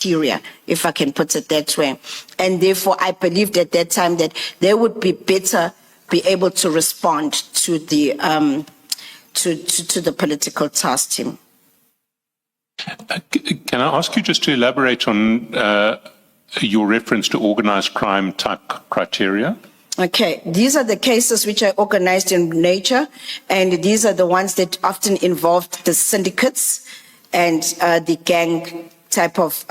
criteria, if I can put it that way. And therefore, I believed at that time that they would be able to respond to the to the political task team. Can I ask you just to elaborate on your reference to organized crime type criteria? Okay, these are the cases which are organized in nature, and these are the ones that often involved the syndicates and the gang type of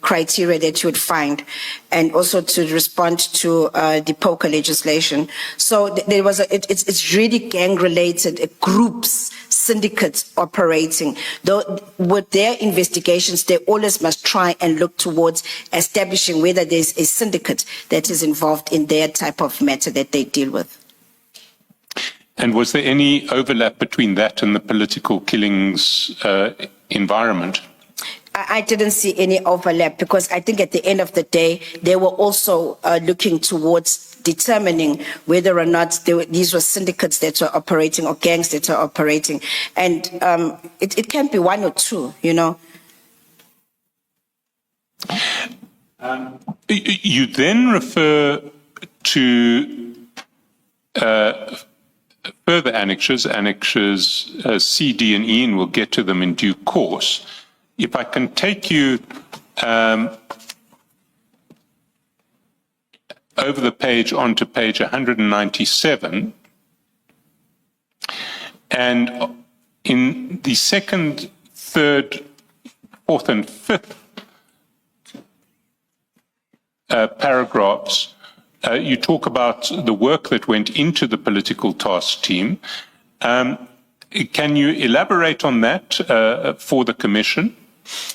criteria that you would find, and also to respond to the poker legislation. So there was it's really gang related, groups, syndicates operating. Though with their investigations, they always must try and look towards establishing whether there's a syndicate that is involved in their type of matter that they deal with. And was there any overlap between that and the political killings environment? I didn't see any overlap, because I think at the end of the day, they were also looking towards determining whether or not these were syndicates that were operating or gangs that were operating. And it can be one or two, you know. You then refer to further annexures, C, D, and E, and we'll get to them in due course. If I can take you over the page onto page 197, and in the second, third, fourth, and fifth paragraphs, you talk about the work that went into the political task team. Can you elaborate on that for the Commission?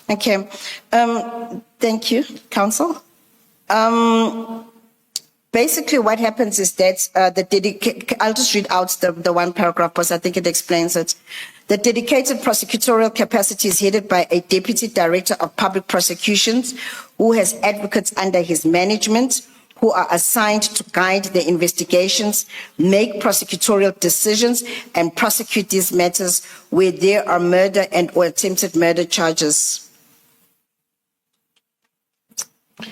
Okay. Thank you, Council. Basically, what happens is that I'll just read out the one paragraph because I think it explains it. The dedicated prosecutorial capacity is headed by a Deputy Director of Public Prosecutions who has advocates under his management who are assigned to guide the investigations, make prosecutorial decisions, and prosecute these matters where there are murder and or attempted murder charges. Do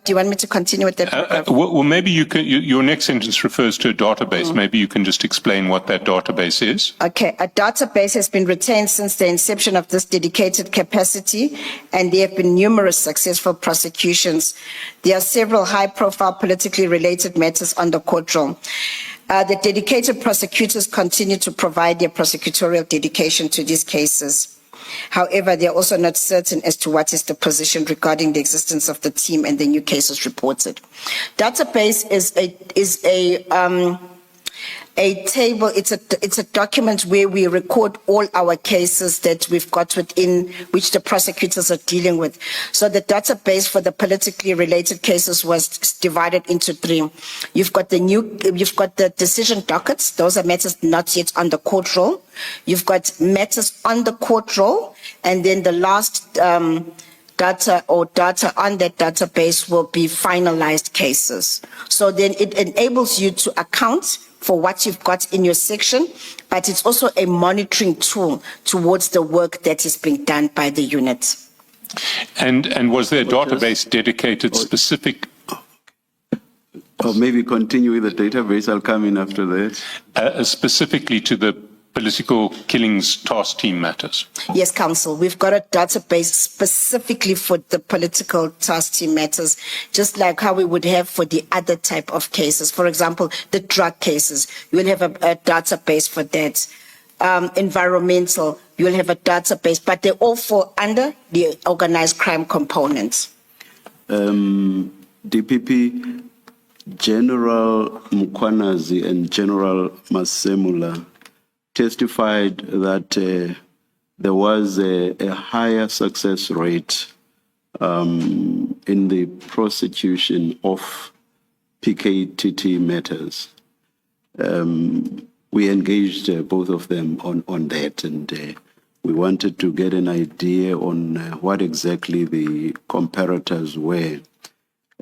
you want me to continue with that? Well, maybe you can. Your next sentence refers to a database. Maybe you can just explain what that database is. Okay, a database has been retained since the inception of this dedicated capacity, and there have been numerous successful prosecutions. There are several high-profile politically related matters on the court roll. The dedicated prosecutors continue to provide their prosecutorial dedication to these cases. However, they are also not certain as to what is the position regarding the existence of the team and the new cases reported. Database is a table. It's a document where we record all our cases that we've got within which the prosecutors are dealing with. So the database for the politically related cases was divided into three. You've got the decision dockets. Those are matters not yet on the court roll. You've got matters on the court roll, and then the last data on that database will be finalized cases. So then it enables you to account for what you've got in your section, but it's also a monitoring tool towards the work that is being done by the unit. And was there a database dedicated specific? Or maybe continue with the database. I'll come in after that. Specifically to the political killings task team matters? Yes, Council. We've got a database specifically for the political task team matters, just like how we would have for the other type of cases. For example, the drug cases, you will have a database for that. Environmental, you will have a database, but they all fall under the organized crime components. DPP, General Mkwanazi and General Masemula testified that there was a higher success rate in the prosecution of PKTT matters. We engaged both of them on that, and we wanted to get an idea on what exactly the comparators were.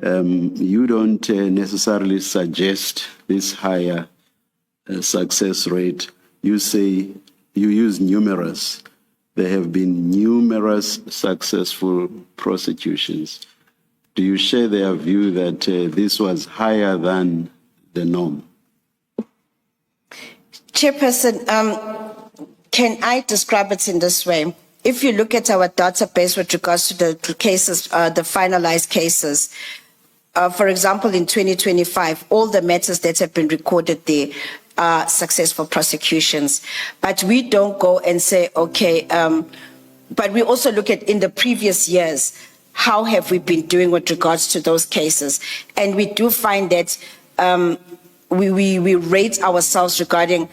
You don't necessarily suggest this higher success rate. You say you use numerous. there have been numerous successful prosecutions. Do you share their view that this was higher than the norm? Chairperson, can I describe it in this way? If you look at our database with regards to the cases, the finalized cases, for example, in 2025, all the matters that have been recorded there are successful prosecutions. But we don't go and say, okay, but we also look at in the previous years, how have we been doing with regards to those cases? And we do find that we rate ourselves regarding,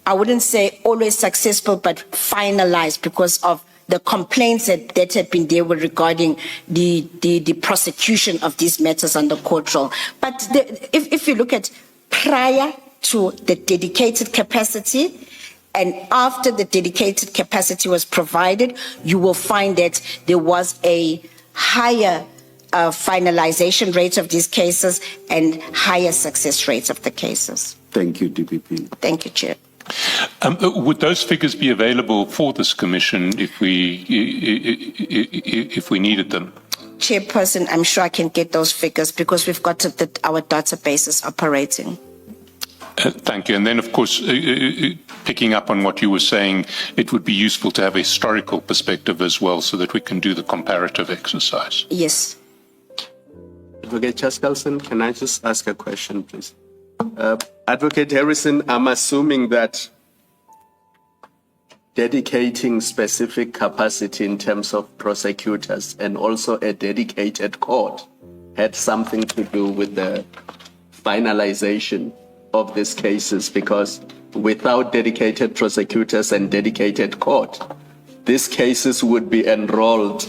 I wouldn't say always successful, but finalized because of the complaints that had been there were regarding the prosecution of these matters under court roll. But if you look at prior to the dedicated capacity and after the dedicated capacity was provided, you will find that there was a higher finalization rate of these cases and higher success rates of the cases. Thank you, DPP. Thank you, Chair. Would those figures be available for this commission if we needed them? Chairperson, I'm sure I can get those figures because we've got our databases operating. Thank you. And then, of course, picking up on what you were saying, it would be useful to have a historical perspective as well so that we can do the comparative exercise. Yes. Advocate Chaskalson, can I just ask a question, please? Advocate Harrison, I'm assuming that dedicating specific capacity in terms of prosecutors and also a dedicated court had something to do with the finalization of these cases, because without dedicated prosecutors and dedicated court, these cases would be enrolled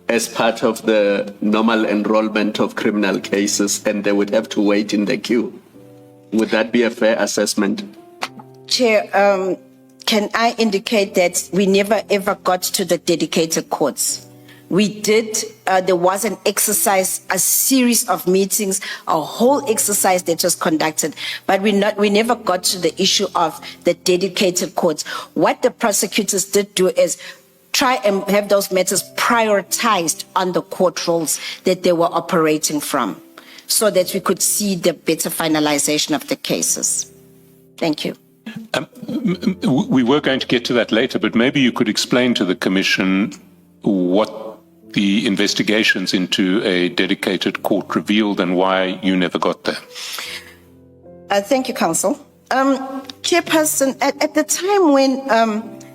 as part of the normal enrollment of criminal cases and they would have to wait in the queue. Would that be a fair assessment? Chair, can I indicate that we never ever got to the dedicated courts? We did, there was an exercise, a series of meetings, a whole exercise that was conducted, but we never got to the issue of the dedicated courts. What the prosecutors did do is try and have those matters prioritized on the court rolls that they were operating from, so that we could see the better finalization of the cases. Thank you. We were going to get to that later, but maybe you could explain to the Commission what the investigations into a dedicated court revealed and why you never got there. Thank you, Council. Chairperson, at the time when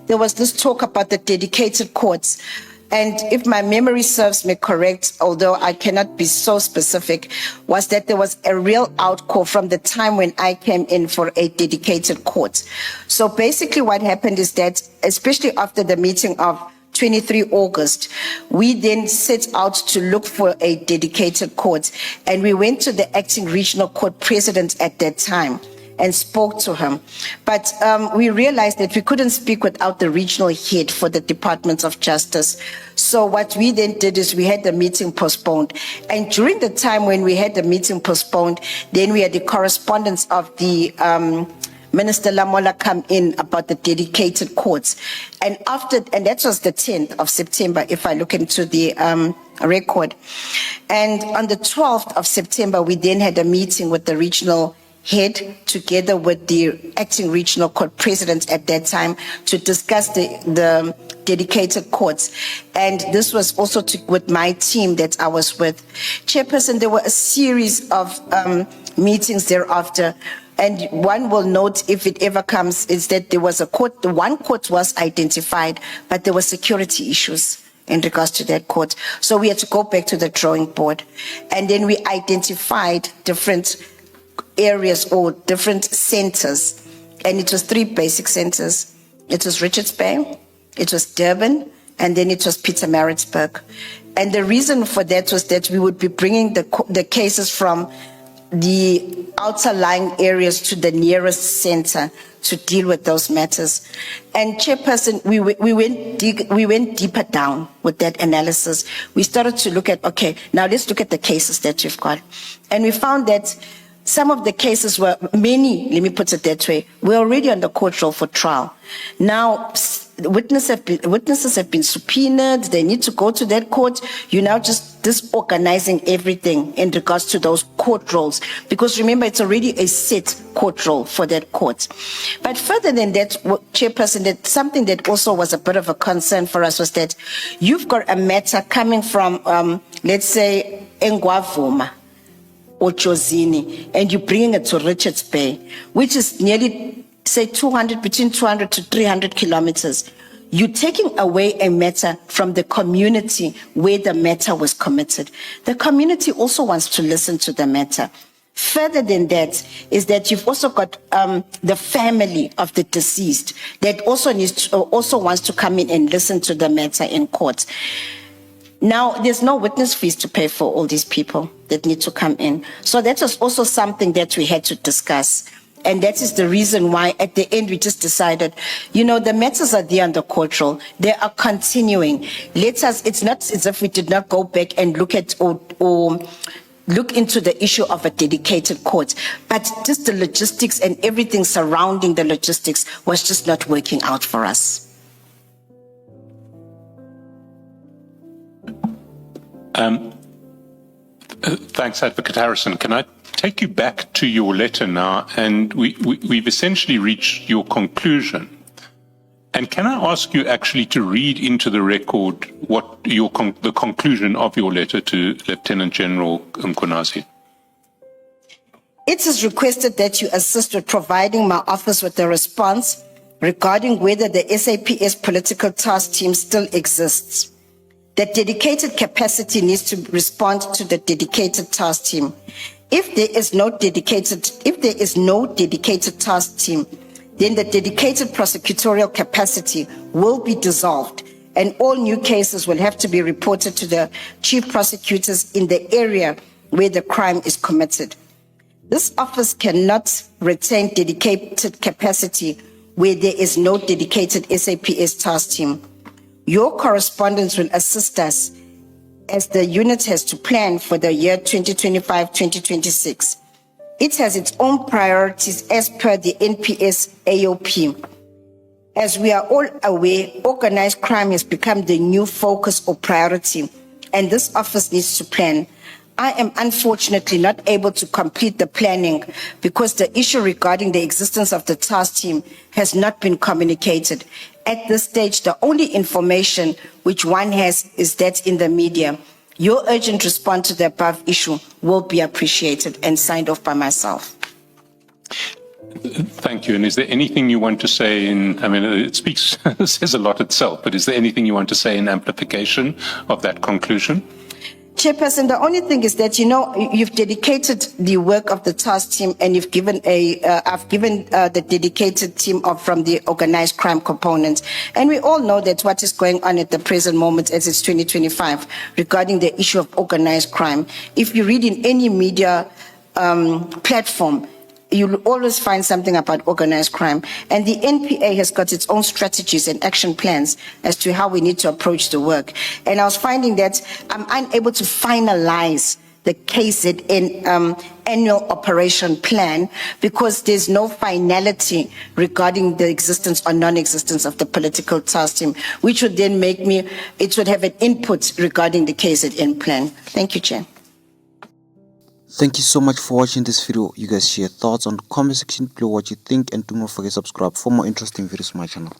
there was this talk about the dedicated courts, and if my memory serves me correct, although I cannot be so specific, was that there was a real outcall from the time when I came in for a dedicated court. So basically what happened is that, especially after the meeting of 23 August, we then set out to look for a dedicated court, and we went to the acting regional court president at that time and spoke to him. But we realized that we couldn't speak without the regional head for the Department of Justice. So what we then did is we had the meeting postponed. And during the time when we had the meeting postponed, then we had the correspondence of the Minister Lamola come in about the dedicated courts. And that was the 10th of September, if I look into the record. And on the 12th of September, we then had a meeting with the regional head together with the acting regional court president at that time to discuss the dedicated courts. And this was also with my team that I was with. Chairperson, there were a series of meetings thereafter. And one will note, if it ever comes, is that there was a court, the one court was identified, but there were security issues in regards to that court. So we had to go back to the drawing board. And then we identified different areas or different centers. And it was 3 basic centers. It was Richards Bay, it was Durban, and then it was Pietermaritzburg. And the reason for that was that we would be bringing the cases from the outer lying areas to the nearest center to deal with those matters. And Chairperson, we went deeper down with that analysis. We started to look at, okay, now let's look at the cases that you've got. And we found that some of the cases were, many, let me put it that way, were already on the court roll for trial. Now, witnesses have been subpoenaed, they need to go to that court. You're now just disorganizing everything in regards to those court rolls, because remember, it's already a set court roll for that court. But further than that, Chairperson, that something that also was a bit of a concern for us was that you've got a matter coming from, let's say, Engwavuma or Jozini, and you're bringing it to Richards Bay, which is nearly, say, between 200 to 300 kilometers. You're taking away a matter from the community where the matter was committed. The community also wants to listen to the matter. Further than that is that you've also got the family of the deceased that also wants to come in and listen to the matter in court. Now, there's no witness fees to pay for all these people that need to come in. So that was also something that we had to discuss. And that is the reason why at the end we just decided, you know, the matters are there on the court roll. They are continuing. It's not as if we did not go back and look at or look into the issue of a dedicated court, but just the logistics and everything surrounding the logistics was just not working out for us. Thanks, Advocate Harrison. Can I take you back to your letter now? And we've essentially reached your conclusion. And can I ask you actually to read into the record what the conclusion of your letter to Lieutenant General Mkhwanazi? It is requested that you assist with providing my office with a response regarding whether the SAPS political task team still exists. That dedicated capacity needs to respond to the dedicated task team. If there is no dedicated task team, then the dedicated prosecutorial capacity will be dissolved, and all new cases will have to be reported to the chief prosecutors in the area where the crime is committed. This office cannot retain dedicated capacity where there is no dedicated SAPS task team. Your correspondence will assist us as the unit has to plan for the year 2025-2026. It has its own priorities as per the NPS AOP. As we are all aware, organized crime has become the new focus or priority, and this office needs to plan. I am unfortunately not able to complete the planning because the issue regarding the existence of the task team has not been communicated. At this stage, the only information which one has is that in the media. Your urgent response to the above issue will be appreciated and signed off by myself. Thank you. And is there anything you want to say it says a lot itself, but is there anything you want to say in amplification of that conclusion? Chairperson, the only thing is that, you've dedicated the work of the task team, and you've given I've given the dedicated team from the organized crime component. And we all know that what is going on at the present moment as it's 2025 regarding the issue of organized crime. If you read in any media platform, you'll always find something about organized crime. And the NPA has got its own strategies and action plans as to how we need to approach the work. And I was finding that I'm unable to finalize the KZN annual operation plan because there's no finality regarding the existence or non-existence of the political task team, which would then it would have an input regarding the KZN plan. Thank you, Chair. Thank you so much for watching this video. You guys share thoughts on the comment section below what you think, and do not forget to subscribe for more interesting videos on my channel.